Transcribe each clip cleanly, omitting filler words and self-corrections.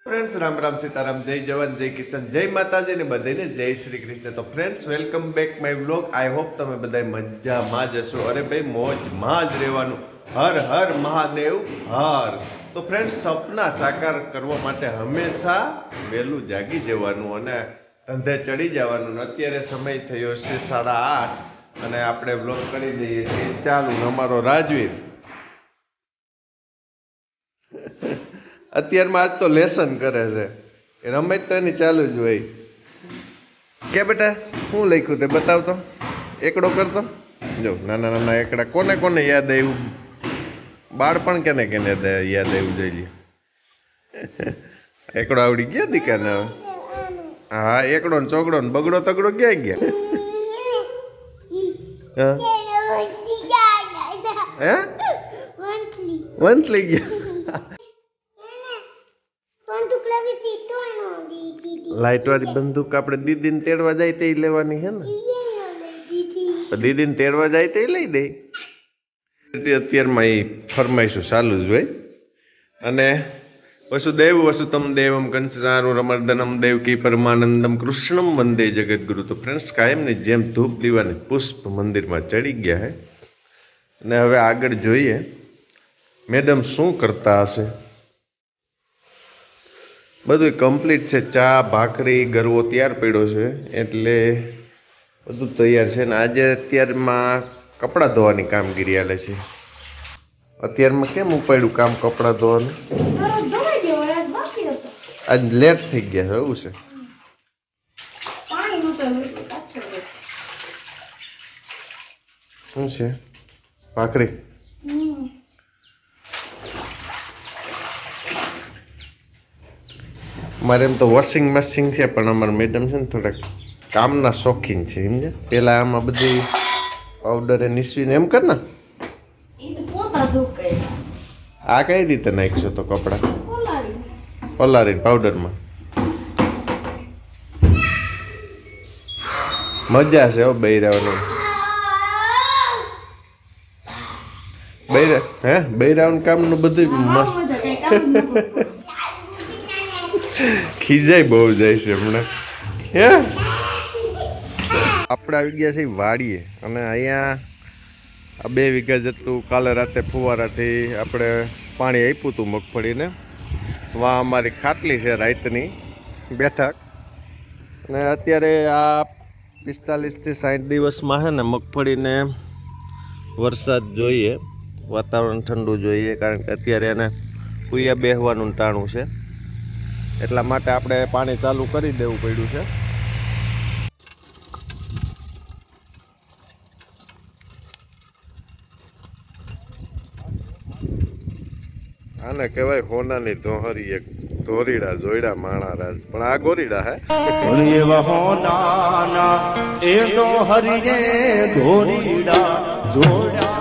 Friends Ram Ram Sitaram जय जवान जय किशन जय माताजी ने बधाने जय श्री कृष्ण। तो friends welcome bake my vlog. I hope તમે બધા મજામાં જ હશો। અરે ભાઈ મોજમાં જ રહેવાનું। હર હર મહાદેવ હર। તો ફ્રેન્ડ્સ સપના સાકાર કરવા માટે હંમેશા વહેલું જાગી જવાનું અને ધંધે ચડી જવાનું। અત્યારે સમય થયો છે 8:30 અને આપણે વ્લોગ કરી દઈએ છીએ ચાલુ। અમારો રાજવીર અત્યારમાં આજ તો લેસન કરે છે। રમત તો એની ચાલુ જ હોય। કે બેટા શું લખ્યું તે બતાવ તો। એકડો કરતો જો નાના નાના એકડા કોને કોને યાદ આવ્યું? બાળપણ કેને કેને યાદ આવ્યું જોઈ લે। એકડો આવડી ગયા દીકાને હવે? હા એકડો ને ચોગડો ને બગડો તગડો ક્યાં ગયા? હે વંથલી ગયા। લાઈટ વાળી બંદૂક આપણે દીદીને તેડવા જાય તે લેવાની છે ને? દીદીને તેડવા જાય તે લઈ દે। અત્યારમાં એ ફરમાઈશું ચાલુ જ હોય। અને વસુદેવ વસુતમ દેવમ કંસચારું રમર્દનમ દેવકી પરમાનંદમ કૃષ્ણમ વંદે જગદગુરુ। તો ફ્રેન્ડ્સ કાયમની જેમ ધૂપ દીવાની પુષ્પ મંદિરમાં ચડી ગયા છે અને હવે આગળ જોઈએ મેડમ શું કરતા હશે। બધું કમ્પ્લીટ છે। ચા ભાખરી ગરવો તૈયાર પડ્યો છે એટલે બધું તૈયાર છે ને આજે અત્યારમાં કપડાં ધોવાની કામગીરી હાલે છે। અત્યારમાં કેમ ઉપાડ્યું કામ કપડાં ધોવાનું? આજ લેટ થઈ ગયા છે એવું છે? શું છે ભાખરી? મારે એમ તો વોશિંગ મશીન છે પણ અમારા મેડમ છે ને થોડાક કામના શોખીન છે સમજે। પેલા આમાં બધી પાવડર એ નીસવીને એમ કર ને આ કઈ રીતે નાખશો તો કપડા પલાળીને પાવડરમાં? મજા છે હો બૈરાવાનું। બૈરાવાનું કામનું બધું મસ્ત ખીજાય બહુ જાય છે હમણાં। હે આપણે આવી ગયા છે વાડીએ અને અહીંયા આ 2 વીઘા જેટલું કાલે રાતે ફુવારાથી આપણે પાણી આપ્યું હતું મગફળીને। વાં અમારી ખાટલી છે રાતની બેઠક અને અત્યારે આ 45 થી 60 દિવસમાં છે ને મગફળીને વરસાદ જોઈએ, વાતાવરણ ઠંડુ જોઈએ કારણ કે અત્યારે એને કુયા બેહવાનું ટાણું છે એટલા માટે આપણે પાણી ચાલુ કરી દેવું પડ્યું છે। આને કહેવાય હોનાની ધોહરી એક ધોરીડા જોઈડા માણા રાજ પણ આ ગોરીડા હે હોનાના એ ધોહરીએ ધોરીડા જોડા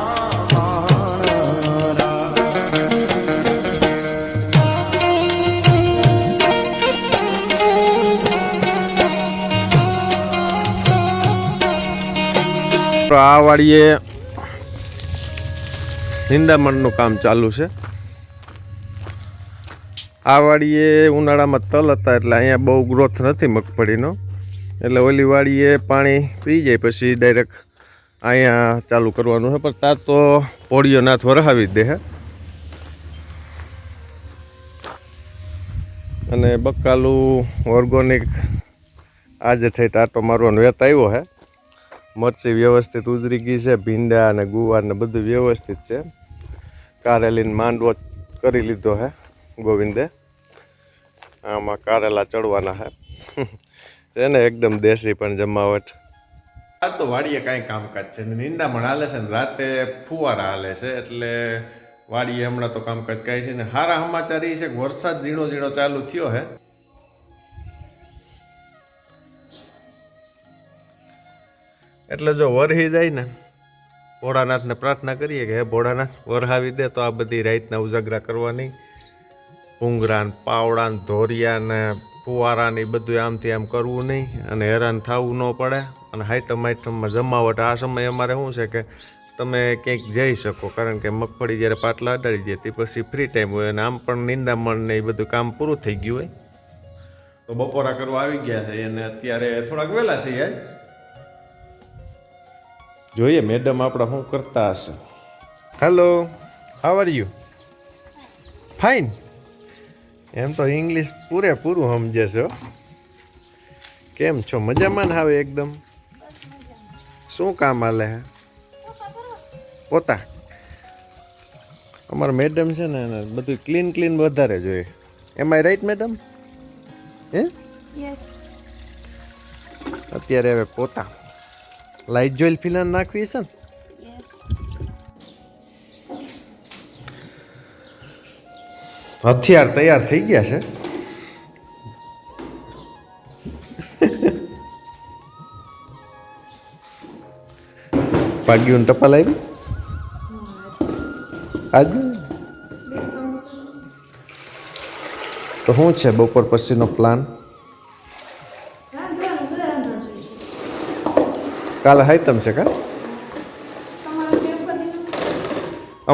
આ વાડીએ નિંદામણનું કામ ચાલુ છે। આ વાડીએ ઉનાળામાં તલ હતા એટલે અહીંયા બહુ ગ્રોથ નથી મગફળીનો એટલે ઓલી વાડીએ પાણી પી જાય પછી ડાયરેક્ટ અહીંયા ચાલુ કરવાનું છે પણ તાર તો પોળીઓ નાથ વરહાવી જ દે છે। અને બકાલું ઓર્ગોનિક આજે થઈ ટાટો મારવાનો વેત આવ્યો છે। મરચી વ્યવસ્થિત ઉજરી ગઈ છે, ભીંડા અને ગુવાર ને બધું વ્યવસ્થિત છે। કારેલીને માંડવો કરી લીધો છે ગોવિંદે। આમાં કારેલા ચડવાના છે એને એકદમ દેશી પણ જમાવટ। આ તો વાડીએ કાંઈ કામકાજ છે નિંદામણ હાલે છે ને રાતે ફુવારા હાલે છે એટલે વાડીએ હમણાં તો કામકાજ કાંઈ છે ને સારા સમાચાર એ છે કે વરસાદ ઝીણો ઝીણો ચાલુ થયો છે। એટલે જો વરહી જાય ને ભોળાનાથને પ્રાર્થના કરીએ કે હે ભોળાનાથ વરહાવી દે તો આ બધી રાતના ઉજાગરા કરવાની ભૂંગરા ને પાવડા ને ધોરિયા ને ફુવારા ને બધું આમથી આમ કરવું નહીં અને હેરાન થવું ન પડે અને હાઈટમ હાઈટમમાં જમાવટ। આ સમય અમારે શું છે કે તમે ક્યાંક જઈ શકો, કારણ કે મગફળી જ્યારે પાટલા અડાડી દે તે પછી ફ્રી ટાઈમ હોય અને આમ પણ નિંદામણ ને એ બધું કામ પૂરું થઈ ગયું હોય. તો બપોરા કરવા આવી ગયા છે અને અત્યારે થોડાક વહેલા છે યાર. જોઈએ મેડમ આપણા શું કરતા હશે. Hello, how are you? Fine. એમ તો ઇંગ્લિશ પૂરેપૂરું સમજે છે. કેમ છો? મજામાં ને? આવે એકદમ. શું કામ હાલે હે? પોતા. અમારા મેડમ છે ને બધું ક્લીન વધારે જોઈએ. એમ આઈ રાઈટ મેડમ? હે? યસ. અત્યારે હવે પોતા લાઈટ જોઈલ ફિલાન નાખવી છે ને. યસ. હથિયાર તૈયાર થઈ ગયા છે. ભાગ્યું ટપાલ આવી આજ તો શું છે બપોર પછીનો પ્લાન? કાલે હાઈતમ છે કા?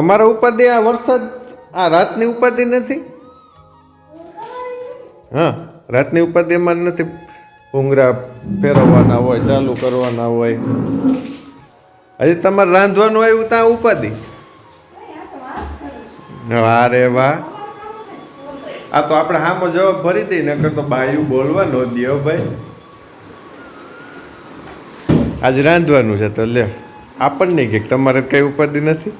અમારા ઉપાધિ આ વરસાદ, આ રાતની ઉપાધિ નથી. હા, રાતની ઉપાધિ અમારે નથી. ભૂંગરા ફેરવવાના હોય, ચાલુ કરવાના હોય. હજી તમારે રાંધવાનું આવ્યું ત્યાં ઉપાધિ. અરે વાહ, આ તો આપણે હામો જવાબ ભરી દઈ, નકર તો બાયું બોલવા ન દો ભાઈ. આજ રાંધવાનું છે તો લે, આપણને કે તમારે કઈ ઉપાધિ નથી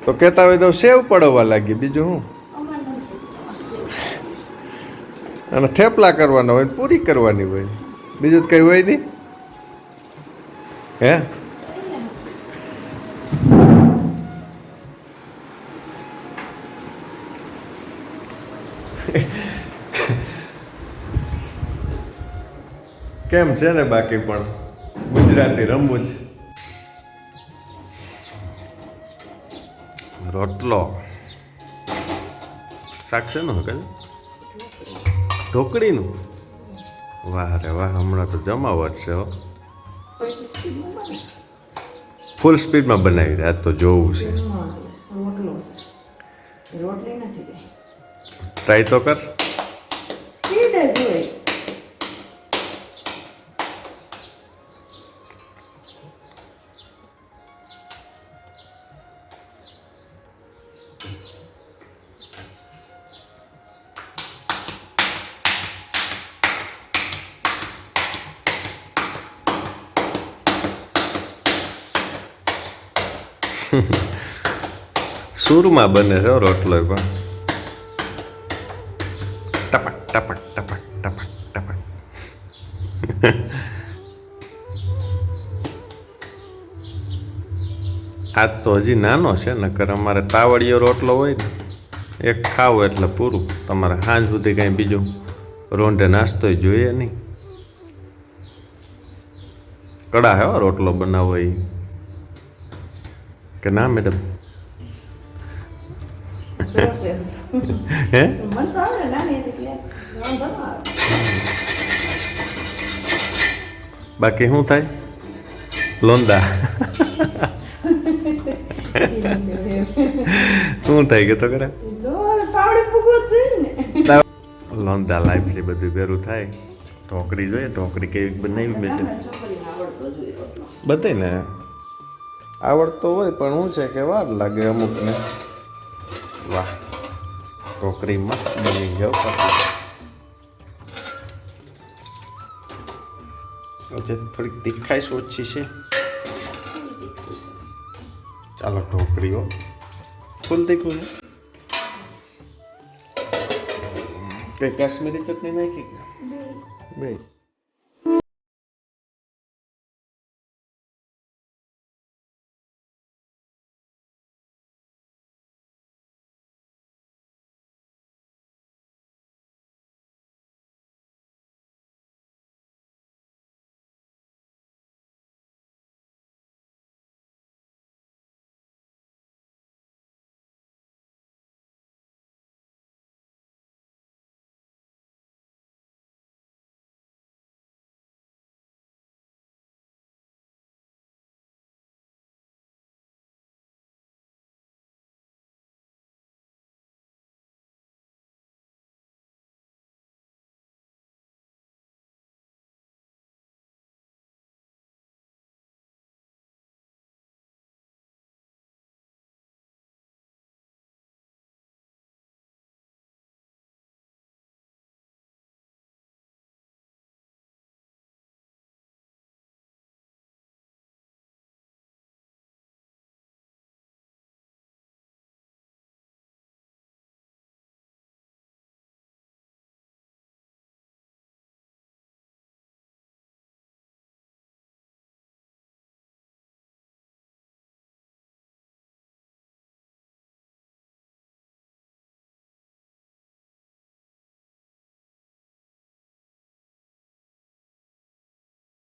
તો કહેતા હોય તો સેવ પડવા લાગી, બીજું શું. અને થેપલા કરવાના હોય, પૂરી કરવાની હોય, બીજું તો કઈ હોય નહીં. હે? કેમ છે ને બાકી પણ ગુજરાતી રમવું જ. રોટલો શાક છે ને કઈ ઢોકળીનું? વાહ રે વાહ, હમણાં તો જમાવટ છે હો. ફૂલ સ્પીડમાં બનાવી રહ્યા તો જોવું છે. ટ્રાય તો કર. સૂરમાં બને છે રોટલો પણ. ટપક ટપક ટપક ટપક ટપક. આજ તો હજી નાનો છે, નકર અમારે તાવડીયો રોટલો હોય ને એક ખાવો એટલે પૂરું. તમારે સાંજ સુધી કાંઈ બીજું રોંઢે નાસ્તોય જોઈએ નહીં. કડા હે રોટલો બનાવો એ કે ના મેડમ? હે? બાકી શું થાય? લોંદા શું થાય કે તો ખરા? લોંદા લાઈફ છે, બધું ભેરું થાય. ઢોકળી જોઈએ, ઢોકળી કેવી બનાવી મેડમ? બધાય ને આવડતો હોય પણ શું છે કે વાર લાગે અમુકને. વાહ, ઢોકળી મસ્ત બની ગયો. હજી થોડીક તીખાઈશ ઓછી છે. ચાલો ઢોકળીઓ ફૂલ તીખું છે. કઈ કાશ્મીરી ચટણી નાખી કે બે?